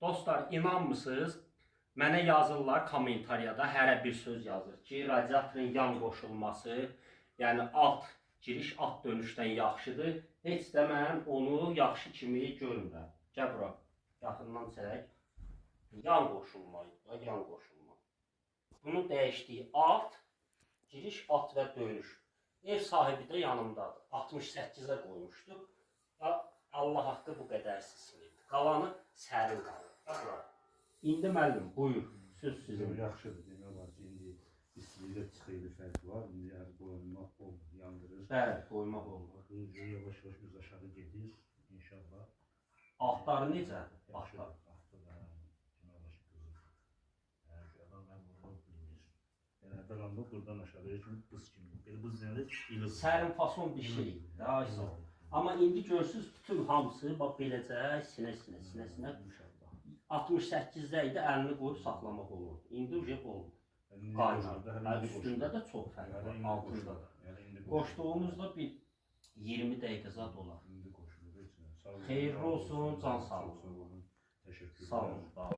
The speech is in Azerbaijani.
Dostlar, inanmısınız? Mənə yazırlar kommentariyada, hərə bir söz yazır ki, radiatorun yan qoşulması, yəni alt giriş, alt dönüşdən yaxşıdır. Heç də mən onu yaxşı kimi görmürəm. Gəl bura, yaxından çək. Yan qoşulma, yan qoşulma. Bunu dəyişdiyi alt, giriş, alt və dönüş. Ev sahibi də yanımdadır. 68-ə qoymuşduq. Allah haqqı bu qədər sinirdi. Qalanı sərin qalır. İndi müəllim, buyur. Söz sizin. Yaxşıdır, demək olar ki, indi istiliklə xeyli fərq var. İndi yəni qoymaq olmur, yandırır. Bəli, qoymaq olmur. Yavaş-yavaş biz aşağı gedir, inşallah. Altları necədir? Yaxşı, altı da, demək olar ki, qızır. Yəni, adam mən bunu bilmir. Yəni, davamlı buradan aşağıya kimi buz kimi. Belə buz deyəndə ilir. Sərin fason bir şey. Daha iyi. Amma indi görsünüz, bütün hamısı, bax, beləcə sinə. 68-də idi, əlini qoyub saxlamaq olurdu. İndi olmur. Qaynar. Üstündə də çox fərq var, altında da. Qoşduğumuzda bir 20 dəqiqə zad olar. Xeyirli olsun, can sağ olun. Təşəkkür ederim. Sağ olun.